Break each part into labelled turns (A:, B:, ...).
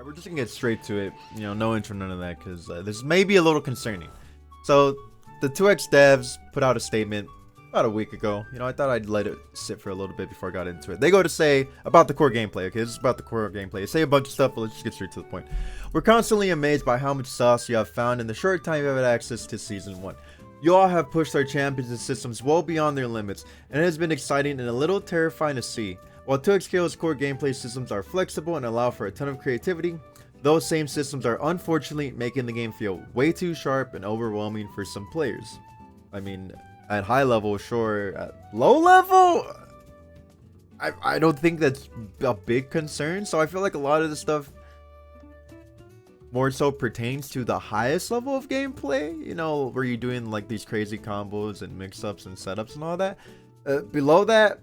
A: we're just gonna get straight to it. You know, no intro, none of that, because this may be a little concerning. So, the 2X devs put out a statement about a week ago. You know, I thought I'd let it sit for a little bit before I got into it. They go to say about the core gameplay. Okay, this is about the core gameplay. They say a bunch of stuff, but let's just get straight to the point. We're constantly amazed by how much sauce you have found in the short time you've had access to Season 1. You all have pushed our champions and systems well beyond their limits, and it has been exciting and a little terrifying to see. While 2XKO's core gameplay systems are flexible and allow for a ton of creativity, those same systems are unfortunately making the game feel way too sharp and overwhelming for some players. I mean, at high level, sure. At low level, I don't think that's a big concern. So I feel like a lot of the stuff more so pertains to the highest level of gameplay, you know, where you're doing like these crazy combos and mix-ups and setups and all that. Below that,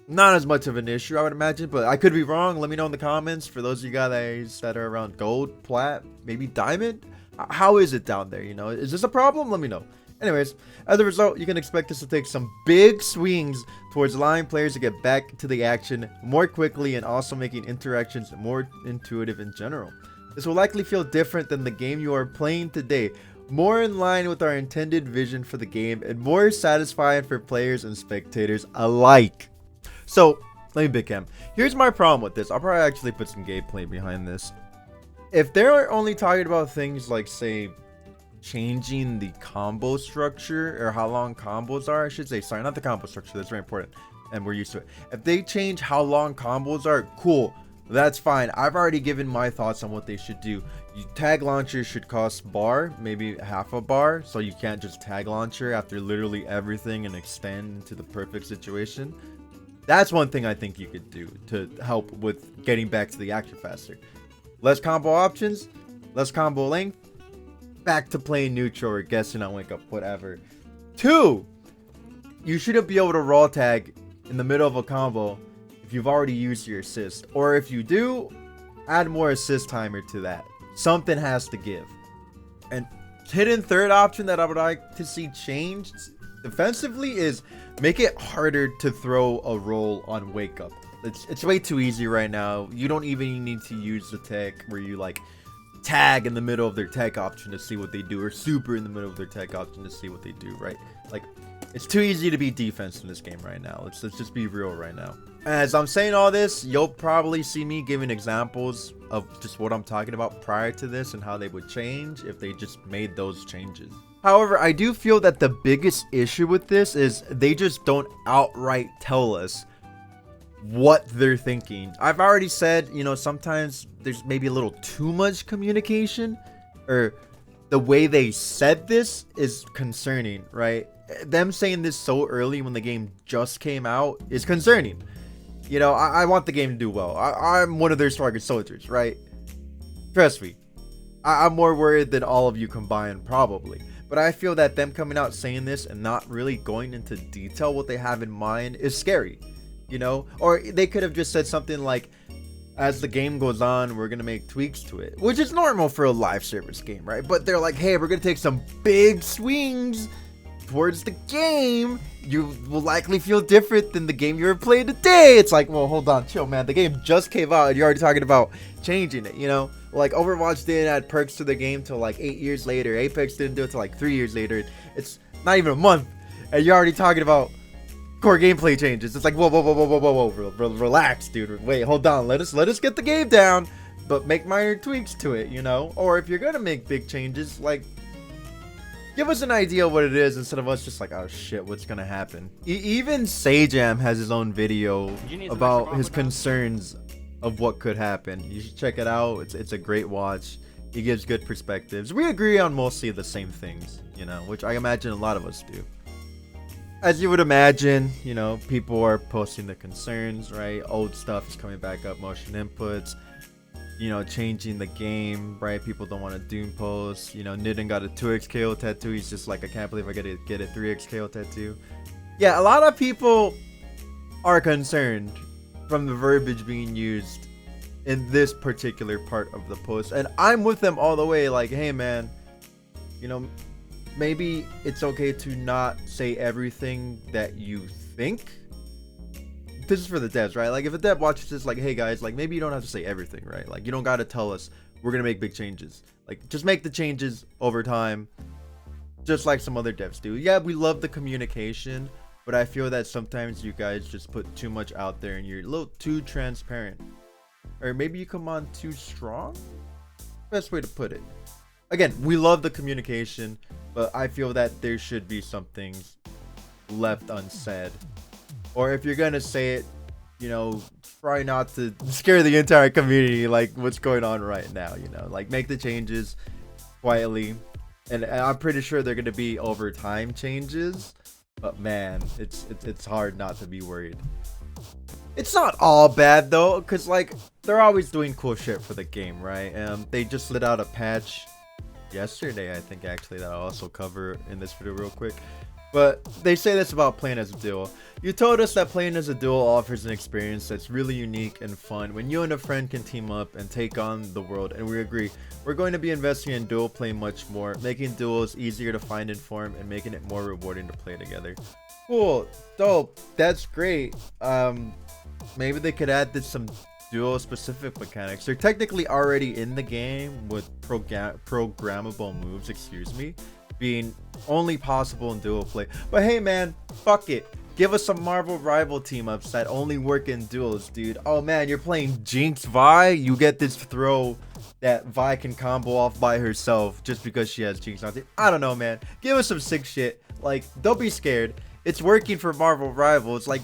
A: not as much of an issue, I would imagine, but I could be wrong. Let me know in the comments. For those of you guys that are around gold, plat, maybe diamond, how is it down there? You know, is this a problem? Let me know. Anyways, as a result, you can expect us to take some big swings towards allowing players to get back to the action more quickly and also making interactions more intuitive in general. This will likely feel different than the game you are playing today, more in line with our intended vision for the game and more satisfying for players and spectators alike. So, let me big cam. Here's my problem with this. I'll probably actually put some gameplay behind this. If they're only talking about things like, say, changing the combo structure or how long combos are, I should say, sorry, not the combo structure, that's very important and we're used to it. If they change how long combos are, cool, that's fine. I've already given my thoughts on what they should do. Tag launcher should cost bar, maybe half a bar, so you can't just tag launcher after literally everything and extend into the perfect situation. That's one thing I think you could do to help with getting back to the action faster. Less combo options, less combo length, back to playing neutral or guessing on wake up, whatever. 2, you shouldn't be able to raw tag in the middle of a combo if you've already used your assist. Or if you do, add more assist timer to that. Something has to give. And hidden third option that I would like to see changed defensively is make it harder to throw a roll on wake up. It's way too easy right now. You don't even need to use the tech where you like tag in the middle of their tech option to see what they do, or super in the middle of their tech option to see what they do, right? Like, it's too easy to be defense in this game right now. Let's just be real right now. As I'm saying all this, you'll probably see me giving examples of just what I'm talking about prior to this and how they would change if they just made those changes. However, I do feel that the biggest issue with this is they just don't outright tell us what they're thinking. I've already said, you know, sometimes there's maybe a little too much communication, or the way they said this is concerning, right? Them saying this so early when the game just came out is concerning. You know, I want the game to do well. I'm one of their strongest soldiers, right? Trust me. I'm more worried than all of you combined, probably. But I feel that them coming out saying this and not really going into detail what they have in mind is scary. You know, or they could have just said something like, as the game goes on, we're gonna make tweaks to it, which is normal for a live service game, right? But they're like, hey, we're gonna take some big swings towards the game. You will likely feel different than the game you were playing today. It's like, well, hold on, chill, man. The game just came out and you're already talking about changing it, you know? Like, Overwatch didn't add perks to the game till like 8 years later. Apex didn't do it till like 3 years later. It's not even a month and you're already talking about core gameplay changes. It's like, whoa, relax, dude. Wait, hold on. Let us get the game down, but make minor tweaks to it, you know? Or if you're gonna make big changes, like, give us an idea of what it is instead of us just like, oh shit, what's gonna happen? Even Sajam has his own video about his concerns of what could happen. You should check it out. It's a great watch. He gives good perspectives. We agree on mostly the same things, you know, which I imagine a lot of us do. As you would imagine, you know, people are posting the concerns, right? Old stuff is coming back up, motion inputs, you know, changing the game, right? People don't want to Doom post. You know, Nidden got a 2XKO tattoo. He's just like, I can't believe I get a 3XKO tattoo. Yeah, a lot of people are concerned from the verbiage being used in this particular part of the post. And I'm with them all the way, like, hey, man, you know, maybe it's okay to not say everything that you think this is for the devs, right? Like if a dev watches this, like, hey guys, like maybe you don't have to say everything, right? Like you don't gotta tell us we're gonna make big changes. Like just make the changes over time, just like some other devs do. Yeah, we love the communication, but I feel that sometimes you guys just put too much out there and you're a little too transparent, or maybe you come on too strong. Best way to put it. Again, we love the communication, but I feel that there should be some things left unsaid. Or if you're gonna say it, you know, try not to scare the entire community like what's going on right now, you know, like make the changes quietly. And I'm pretty sure they're gonna be over time changes, but man, it's hard not to be worried. It's not all bad though, because like they're always doing cool shit for the game, right? They just let out a patch yesterday, I think, actually, that I'll also cover in this video real quick. But they say this about playing as a duo. You told us that playing as a duo offers an experience that's really unique and fun when you and a friend can team up and take on the world, and we agree. We're going to be investing in duo play much more, making duos easier to find and form, and making it more rewarding to play together. Cool, dope, that's great. Maybe they could add this some duo specific mechanics. They're technically already in the game with programmable moves, being only possible in duo play. But hey man, fuck it, give us some Marvel rival team ups that only work in duos, dude. Oh man, you're playing Jinx Vi, you get this throw that Vi can combo off by herself just because she has Jinx on team. I don't know, man, give us some sick shit. Like, don't be scared, it's working for Marvel rivals. Like,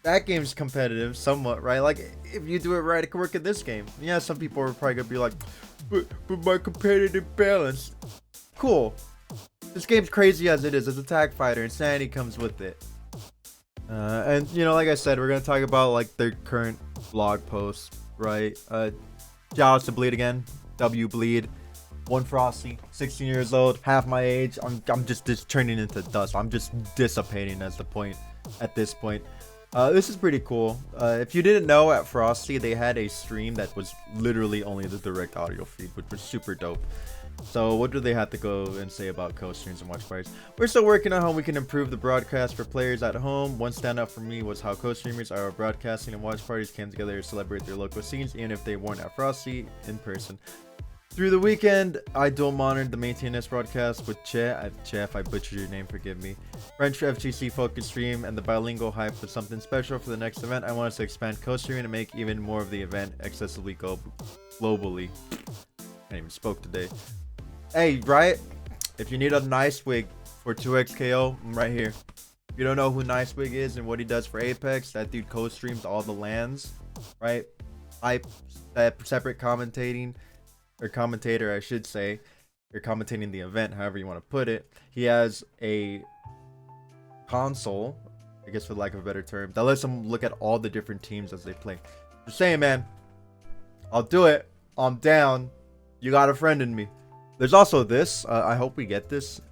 A: that game's competitive somewhat, right? Like if you do it right, it can work in this game. Yeah, some people are probably gonna be like, but my competitive balance. Cool, this game's crazy as it is. As a tag fighter, insanity comes with it. And you know, like I said, we're gonna talk about like their current blog posts, right? Shout out to Bleed again. W Bleed, one Frosty, 16 years old, half my age. I'm just turning into dust. I'm just dissipating as the point at this point. This is pretty cool. If you didn't know, at Frosty they had a stream that was literally only the direct audio feed, which was super dope. So what do they have to go and say about co-streams and watch parties? We're still working on how we can improve the broadcast for players at home. One standout for me was how co-streamers are broadcasting and watch parties came together to celebrate their local scenes, even if they weren't at Frosty in person. Through the weekend, I dual monitored the maintenance broadcast with Che. If I butchered your name, forgive me. French FGC focus stream and the bilingual hype was something special for the next event. I wanted to expand co-streaming and make even more of the event accessibly globally. I even spoke today. Hey, Riot, if you need a nice wig for 2XKO, I'm right here. If you don't know who Nice Wig is and what he does for Apex, that dude co-streams all the lands, right? Separate commentating. Or commentator, I should say. You're commentating the event, however you want to put it. He has a console, I guess for lack of a better term, that lets him look at all the different teams as they play. Just saying, man, I'll do it. I'm down. You got a friend in me. There's also this. I hope we get this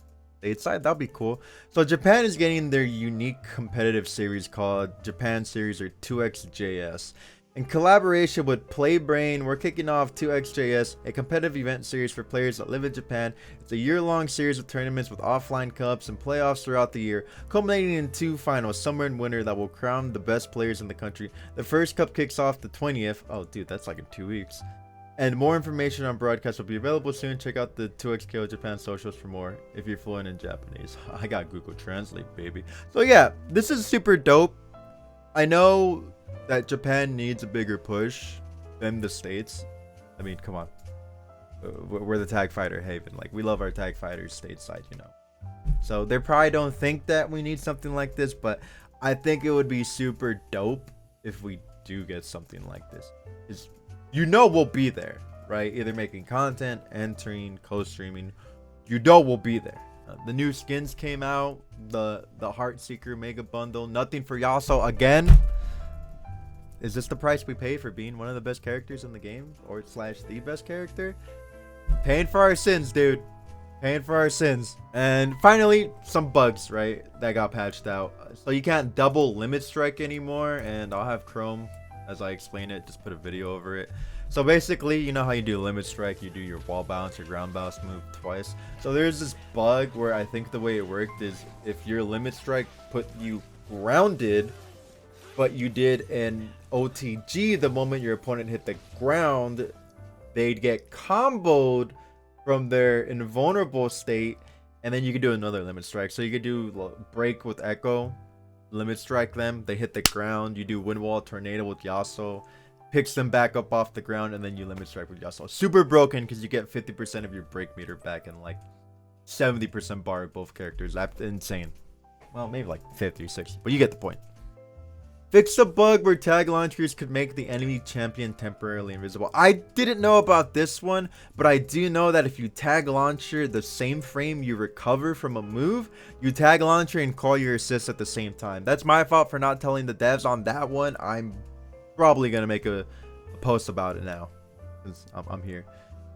A: stateside. That'd be cool. So Japan is getting their unique competitive series called Japan Series, or 2XJS. In collaboration with Playbrain, we're kicking off 2XJS, a competitive event series for players that live in Japan. It's a year-long series of tournaments with offline cups and playoffs throughout the year, culminating in 2 finals, summer and winter, that will crown the best players in the country. The first cup kicks off the 20th. Oh, dude, that's like in 2 weeks. And more information on broadcast will be available soon. Check out the 2XKO Japan socials for more if you're fluent in Japanese. I got Google Translate, baby. So yeah, this is super dope. I know that Japan needs a bigger push than the States. I mean, come on. We're the tag fighter haven. Like, we love our tag fighters stateside, you know. So they probably don't think that we need something like this, but I think it would be super dope if we do get something like this. Is, you know, we'll be there, right? Either making content, entering, co-streaming. You know we'll be there. The new skins came out. The Heartseeker Mega Bundle. Nothing for Yasuo again. Is this the price we pay for being one of the best characters in the game? Or slash the best character? Paying for our sins, dude. Paying for our sins. And finally, some bugs, right? That got patched out. So you can't double limit strike anymore. And I'll have Chrome, as I explain it, just put a video over it. So basically, you know how you do limit strike, you do your wall bounce or ground bounce move twice. So there's this bug where I think the way it worked is if your limit strike put you grounded, but you did an OTG the moment your opponent hit the ground, they'd get comboed from their invulnerable state, and then you could do another limit strike. So you could do break with Ekko, limit strike them, they hit the ground, you do wind wall tornado with Yasuo, picks them back up off the ground, and then you limit strike with Yasuo. Super broken because you get 50% of your break meter back and like 70% bar with both characters. That's insane. Well, maybe like 50 or 60, but you get the point. Fix a bug where tag launchers could make the enemy champion temporarily invisible. I didn't know about this one, but I do know that if you tag launcher the same frame you recover from a move, you tag launcher and call your assist at the same time. That's my fault for not telling the devs on that one. I'm probably going to make a post about it now, since I'm here.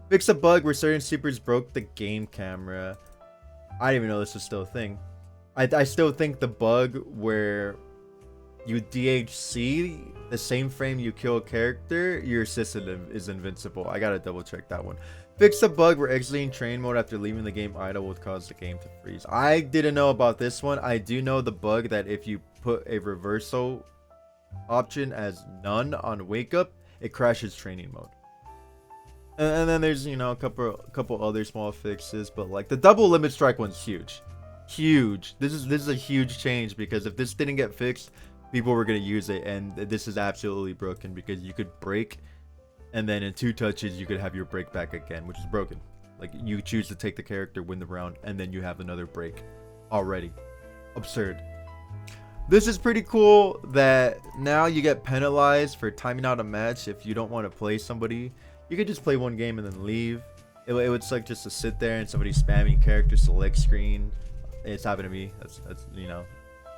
A: Fix a bug where certain supers broke the game camera. I didn't even know this was still a thing. I still think the bug where you DHC the same frame you kill a character, your assist is invincible. I gotta double check that one. Fix a bug where exiting train mode after leaving the game idle would cause the game to freeze. I didn't know about this one. I do know the bug that if you put a reversal option as none on wake up, it crashes training mode. And then there's, you know, a couple other small fixes, but like the double limit strike one's huge. This is a huge change, because if this didn't get fixed, people were going to use it, and this is absolutely broken because you could break and then in 2 touches you could have your break back again, which is broken. Like, you choose to take the character, win the round, and then you have another break already. Absurd. This is pretty cool that now you get penalized for timing out a match. If you don't want to play somebody, you could just play one game and then leave. It would suck just to sit there and somebody spamming character select screen. It's happened to me. That's you know,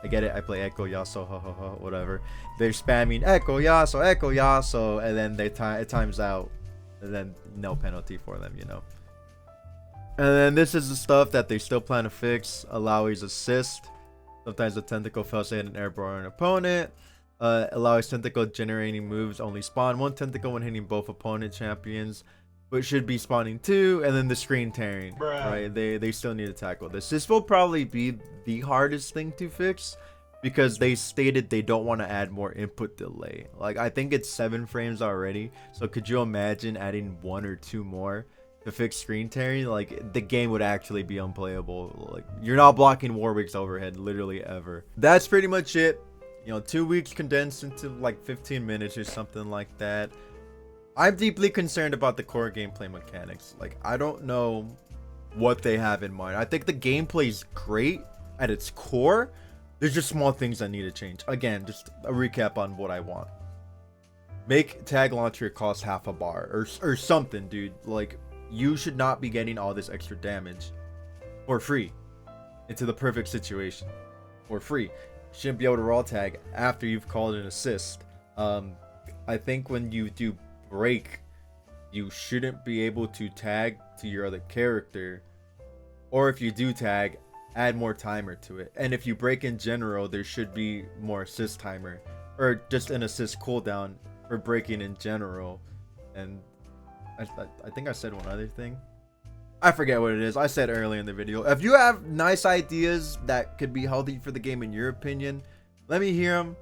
A: I get it. I play Ekko, Yasuo, whatever. They're spamming Ekko, Yasuo, and then it times out, and then no penalty for them, you know. And then this is the stuff that they still plan to fix. Allow his assist. Sometimes the tentacle fails to hit an airborne opponent. Allow his tentacle generating moves only spawn 1 tentacle when hitting both opponent champions, but should be spawning 2. And then the screen tearing. Bruh. Right? They still need to tackle this. This will probably be the hardest thing to fix, because they stated they don't want to add more input delay. Like, I think it's 7 frames already. So could you imagine adding 1 or 2 more to fix screen tearing? Like, the game would actually be unplayable. Like, you're not blocking Warwick's overhead literally ever. That's pretty much it. You know, 2 weeks condensed into like 15 minutes or something like that. I'm deeply concerned about the core gameplay mechanics. Like, I don't know what they have in mind. I think the gameplay is great at its core. There's just small things that need to change. Again, just a recap on what I want. Make tag launcher cost half a bar or something, dude. Like, you should not be getting all this extra damage for free into the perfect situation for free. You shouldn't be able to raw tag after you've called an assist. I think when you do break, you shouldn't be able to tag to your other character, or if you do tag, add more timer to it. And if you break in general, there should be more assist timer, or just an assist cooldown for breaking in general. And I think I said one other thing. I forget what it is. I said earlier in the video. If you have nice ideas that could be healthy for the game in your opinion, let me hear them.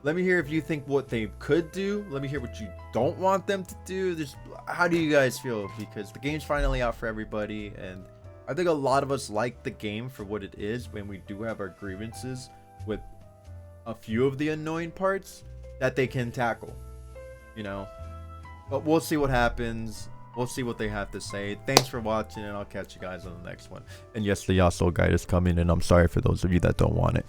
A: Let me hear if you think what they could do. Let me hear what you don't want them to do. Just how do you guys feel? Because the game's finally out for everybody, and I think a lot of us like the game for what it is, when we do have our grievances with a few of the annoying parts that they can tackle, you know. But we'll see what happens. We'll see what they have to say. Thanks for watching, and I'll catch you guys on the next one. And yes, the Yasuo guide is coming, and I'm sorry for those of you that don't want it.